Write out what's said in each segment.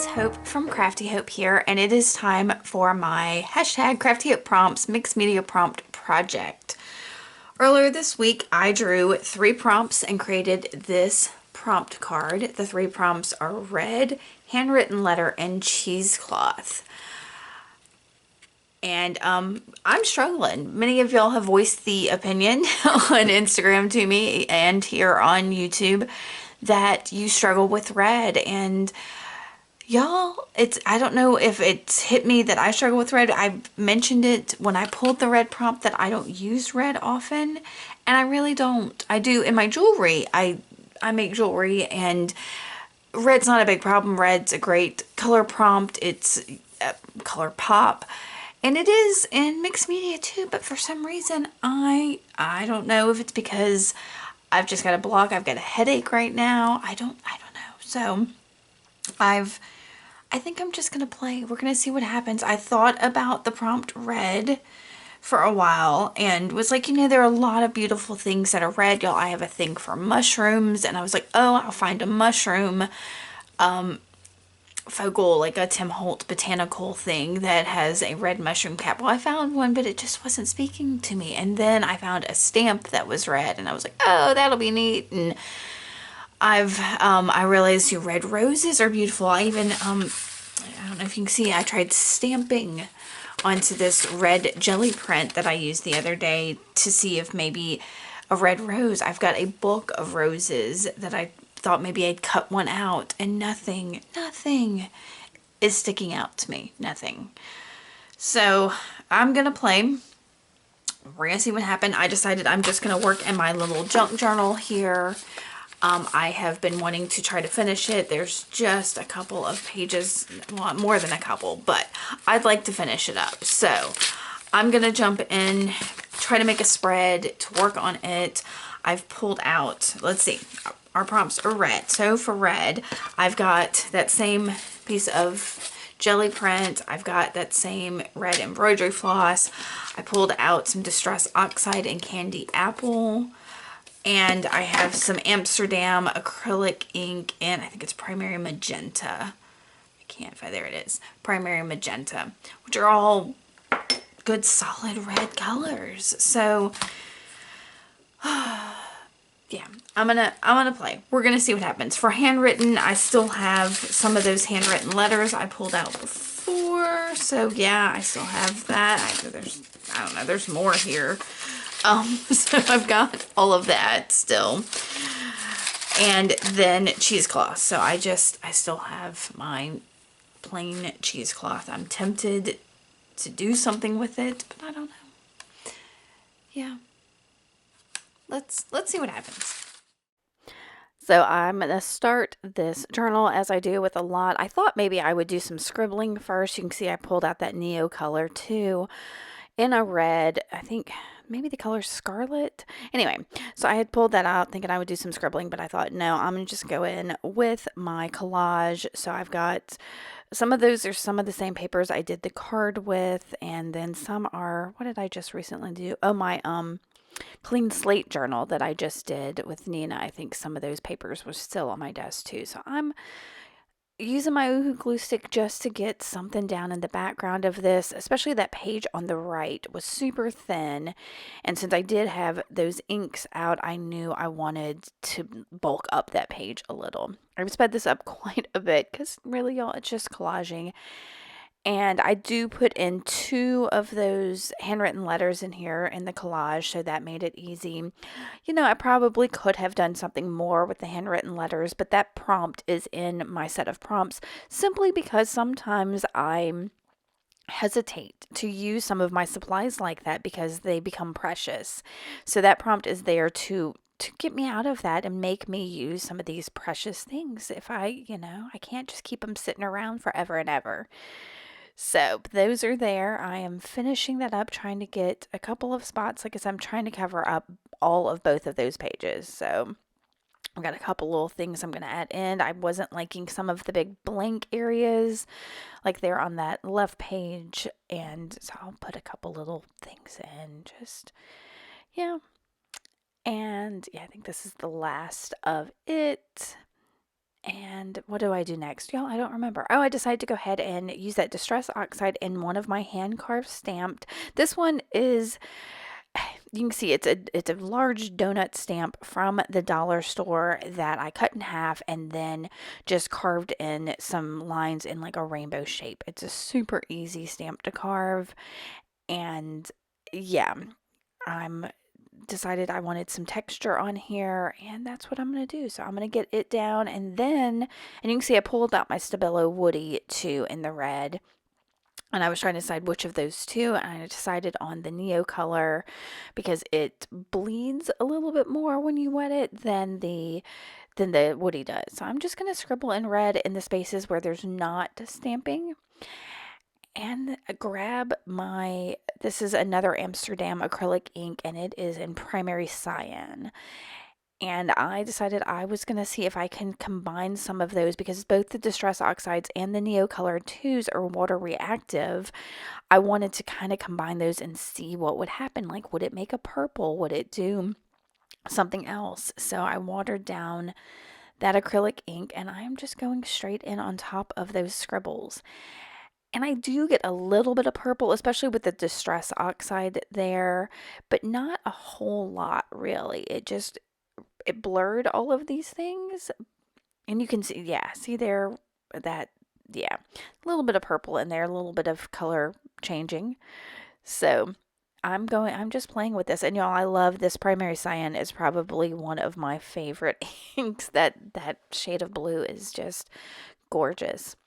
it's Hope from Crafty Hope here, and it is time for my hashtag Crafty Hope Prompts Mixed Media Prompt Project. Earlier this week, I drew 3 prompts and created this prompt card. The 3 prompts are red, handwritten letter, and cheesecloth. And I'm struggling. Many of y'all have voiced the opinion on Instagram to me and here on YouTube that you struggle with red, and y'all, I don't know if it's hit me that I struggle with red. I mentioned it when I pulled the red prompt that I don't use red often, and I really don't. I do in my jewelry. I make jewelry, and red's not a big problem. Red's a great color prompt. It's a color pop. And it is in mixed media too, but for some reason I don't know if it's because I've just got a block. I've got a headache right now. I don't know. So I think I'm just gonna play. We're gonna see what happens. I thought about the prompt red for a while and was like, there are a lot of beautiful things that are red. Y'all, I have a thing for mushrooms, and I was like, oh, I'll find a mushroom focal, like a Tim Holt botanical thing that has a red mushroom cap. Well, I found one, but it just wasn't speaking to me. And then I found a stamp that was red, and I was like, oh, that'll be neat. And I realized red roses are beautiful. I even, I don't know if you can see, I tried stamping onto this red jelly print that I used the other day to see if maybe a red rose. I've got a book of roses that I thought maybe I'd cut one out, and nothing is sticking out to me. Nothing. So I'm gonna play. We're gonna see what happened. I decided I'm just gonna work in my little junk journal here. I have been wanting to try to finish it. There's just a couple of pages, well, more than a couple, but I'd like to finish it up. So I'm gonna jump in, try to make a spread to work on it. I've pulled out, let's see, our prompts are red. So for red, I've got that same piece of jelly print. I've got that same red embroidery floss. I pulled out some Distress Oxide and Candy Apple. And I have some Amsterdam acrylic ink, and I think it's Primary Magenta. I can't find, there it is. Primary Magenta, which are all good solid red colors. So yeah, I'm gonna play. We're gonna see what happens. For handwritten, I still have some of those handwritten letters I pulled out before. So yeah, I still have that. I don't know, there's more here. So I've got all of that still. And then cheesecloth. So I still have my plain cheesecloth. I'm tempted to do something with it, but I don't know. Yeah. Let's see what happens. So I'm going to start this journal as I do with a lot. I thought maybe I would do some scribbling first. You can see I pulled out that Neo color too in a red. I think maybe the color Scarlet. Anyway, so I had pulled that out thinking I would do some scribbling, but I thought, no, I'm going to just go in with my collage. So I've got some of those are some of the same papers I did the card with, and then some are, what did I just recently do? Oh, my clean slate journal that I just did with Nina. I think some of those papers were still on my desk too. So I'm using my Oohoo glue stick just to get something down in the background of this, especially that page on the right was super thin. And since I did have those inks out, I knew I wanted to bulk up that page a little. I've sped this up quite a bit because really, y'all, it's just collaging. And I do put in 2 of those handwritten letters in here in the collage, so that made it easy. I probably could have done something more with the handwritten letters, but that prompt is in my set of prompts simply because sometimes I hesitate to use some of my supplies like that because they become precious. So that prompt is there to get me out of that and make me use some of these precious things. If I can't just keep them sitting around forever and ever. So those are there. I am finishing that up, trying to get a couple of spots. Like I said, I'm trying to cover up all of both of those pages. So I've got a couple little things I'm going to add in. I wasn't liking some of the big blank areas, like they're on that left page. And so I'll put a couple little things in, just, yeah. And yeah, I think this is the last of it. And what do I do next? Y'all, I don't remember. Oh, I decided to go ahead and use that Distress Oxide in one of my hand carved stamped. This one is, you can see it's a large donut stamp from the dollar store that I cut in half and then just carved in some lines in like a rainbow shape. It's a super easy stamp to carve, and yeah, I'm decided I wanted some texture on here, and that's what I'm going to do. So I'm going to get it down, and then, and you can see I pulled out my Stabilo Woody too in the red, and I was trying to decide which of those two, and I decided on the Neo color because it bleeds a little bit more when you wet it than the Woody does. So I'm just going to scribble in red in the spaces where there's not stamping, and grab my, this is another Amsterdam acrylic ink, and it is in primary cyan. And I decided I was going to see if I can combine some of those because both the Distress Oxides and the Neo Color 2s are water reactive. I wanted to kind of combine those and see what would happen. Like, would it make a purple? Would it do something else? So I watered down that acrylic ink, and I am just going straight in on top of those scribbles. And I do get a little bit of purple, especially with the Distress Oxide there, but not a whole lot really. It blurred all of these things. And you can see, yeah, see there that, yeah, a little bit of purple in there, a little bit of color changing. So I'm just playing with this. And y'all, I love this primary cyan is probably one of my favorite inks. That shade of blue is just gorgeous.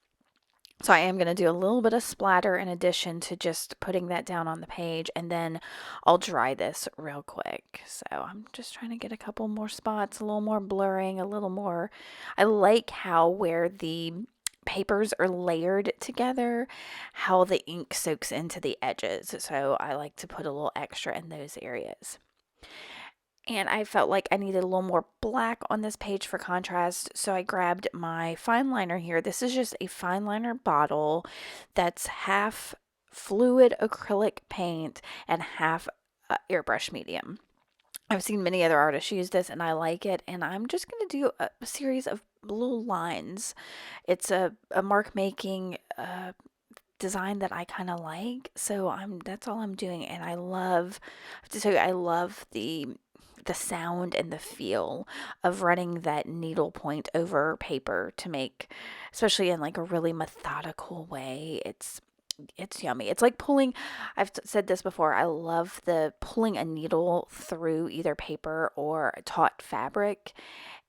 So I am going to do a little bit of splatter in addition to just putting that down on the page, and then I'll dry this real quick. So I'm just trying to get a couple more spots, a little more blurring, a little more. I like how where the papers are layered together, how the ink soaks into the edges. So I like to put a little extra in those areas. And I felt like I needed a little more black on this page for contrast, so I grabbed my fine liner here. This is just a fine liner bottle that's half fluid acrylic paint and half airbrush medium. I've seen many other artists use this and I like it, and I'm just going to do a series of little lines. It's a mark making design that I kind of like, so that's all I'm doing. And I have to tell you, I love the sound and the feel of running that needle point over paper to make, especially in like a really methodical way. It's yummy. It's like pulling, I've said this before, I love the pulling a needle through either paper or taut fabric,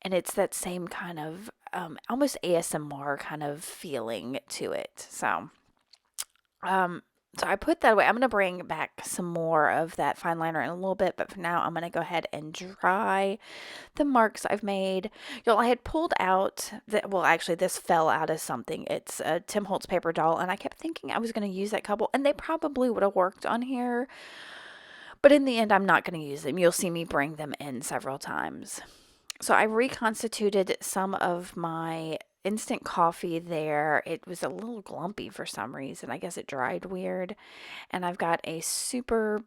and it's that same kind of almost ASMR kind of feeling to it. Um, so I put that away. I'm going to bring back some more of that fine liner in a little bit, but for now I'm going to go ahead and dry the marks I've made. Y'all, I had pulled out, well, actually, this fell out of something. It's a Tim Holtz paper doll, and I kept thinking I was going to use that couple, and they probably would have worked on here, but in the end, I'm not going to use them. You'll see me bring them in several times. So I reconstituted some of my instant coffee there. It was a little glumpy for some reason. I guess it dried weird. And I've got a super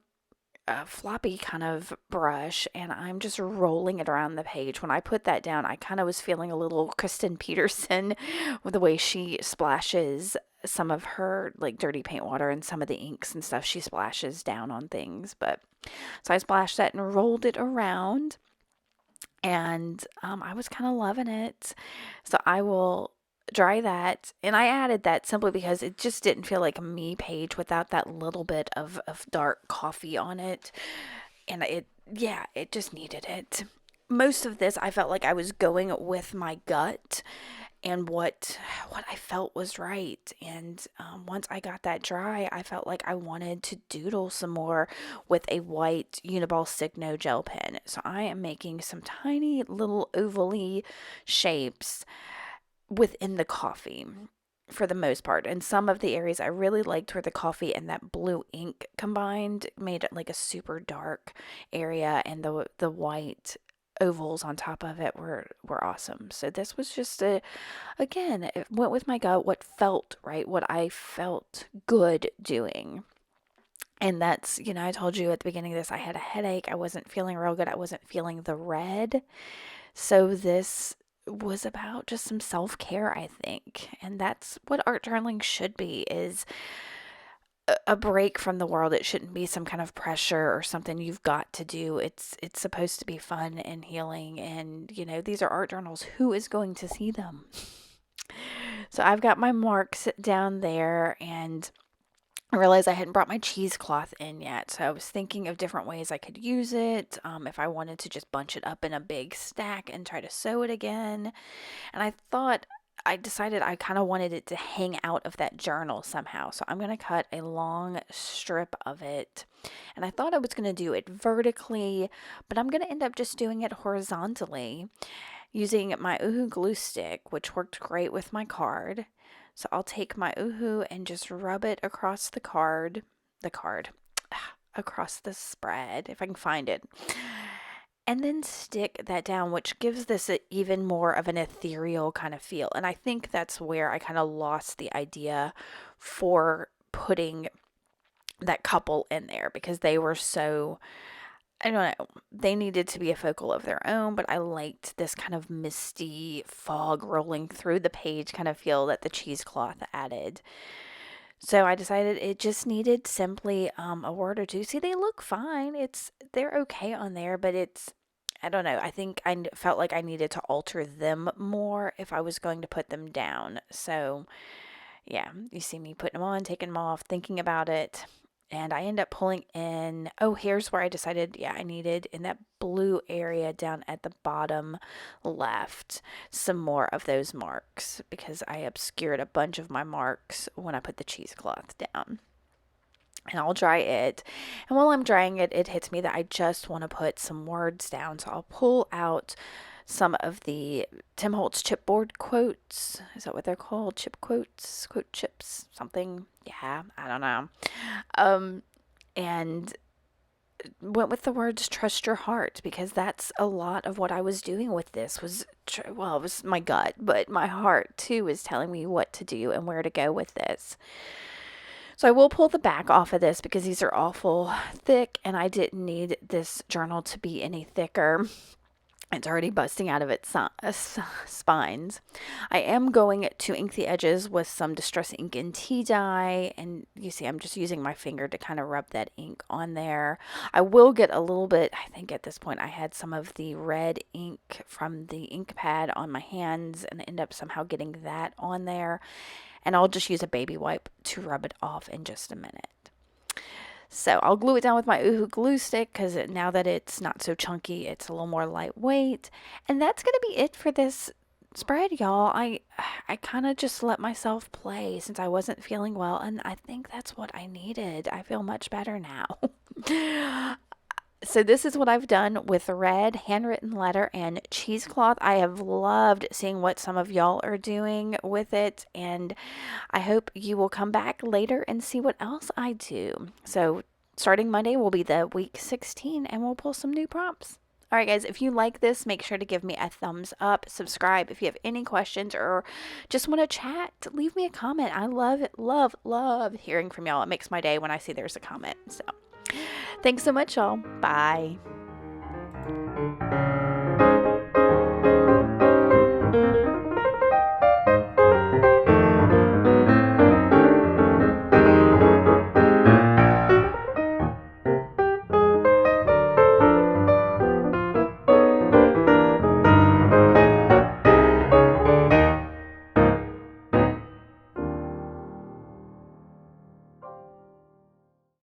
floppy kind of brush, and I'm just rolling it around the page. When I put that down, I kind of was feeling a little Kristin Peterson with the way she splashes some of her like dirty paint water and some of the inks and stuff she splashes down on things. But so I splashed that and rolled it around, and I was kind of loving it. So I will dry that, and I added that simply because it just didn't feel like a me page without that little bit of dark coffee on it, and it just needed it. Most of this I felt like I was going with my gut and what I felt was right. And once I got that dry, I felt like I wanted to doodle some more with a white Uniball Signo gel pen. So I am making some tiny little ovally shapes within the coffee for the most part. And some of the areas I really liked where the coffee and that blue ink combined made it like a super dark area, and the white ovals on top of it were awesome. So this was just again, it went with my gut, what felt right, what I felt good doing. And that's, I told you at the beginning of this, I had a headache. I wasn't feeling real good. I wasn't feeling the red. So this was about just some self-care, I think. And that's what art journaling should be, is a break from the world. It shouldn't be some kind of pressure or something you've got to do. It's supposed to be fun and healing, and these are art journals. Who is going to see them? So I've got my marks down there, and I realized I hadn't brought my cheesecloth in yet, so I was thinking of different ways I could use it. If I wanted to just bunch it up in a big stack and try to sew it again. And I decided I kind of wanted it to hang out of that journal somehow. So I'm going to cut a long strip of it. And I thought I was going to do it vertically, but I'm going to end up just doing it horizontally using my Uhu glue stick, which worked great with my card. So I'll take my Uhu and just rub it across across the spread, if I can find it. And then stick that down, which gives this even more of an ethereal kind of feel. And I think that's where I kind of lost the idea for putting that couple in there, because they were so, I don't know, they needed to be a focal of their own, but I liked this kind of misty fog rolling through the page kind of feel that the cheesecloth added. So I decided it just needed simply a word or two. See, they look fine. They're okay on there, but I don't know. I think I felt like I needed to alter them more if I was going to put them down. So yeah, you see me putting them on, taking them off, thinking about it. And I end up pulling in, here's where I decided, I needed in that blue area down at the bottom left some more of those marks, because I obscured a bunch of my marks when I put the cheesecloth down. And I'll dry it. And while I'm drying it, it hits me that I just want to put some words down. So I'll pull out some of the Tim Holtz chipboard quotes. Is that what they're called? Chip quotes? Quote chips? Something? Yeah, I don't know. And went with the words trust your heart, because that's a lot of what I was doing with this it was my gut, but my heart too is telling me what to do and where to go with this. So I will pull the back off of this because these are awful thick, and I didn't need this journal to be any thicker. It's already busting out of its spines. I am going to ink the edges with some Distress ink and tea dye, and you see I'm just using my finger to kind of rub that ink on there. I will get a little bit, I think at this point I had some of the red ink from the ink pad on my hands and end up somehow getting that on there. And I'll just use a baby wipe to rub it off in just a minute. So I'll glue it down with my Uhu glue stick, because now that it's not so chunky, it's a little more lightweight. And that's going to be it for this spread, y'all. I kind of just let myself play since I wasn't feeling well, and I think that's what I needed. I feel much better now. So this is what I've done with red, handwritten letter, and cheesecloth. I have loved seeing what some of y'all are doing with it, and I hope you will come back later and see what else I do. So starting Monday will be the week 16, and we'll pull some new prompts. All right, guys, if you like this, make sure to give me a thumbs up, subscribe. If you have any questions or just want to chat, leave me a comment. I love it, love hearing from y'all. It makes my day when I see there's a comment. So thanks so much, y'all. Bye.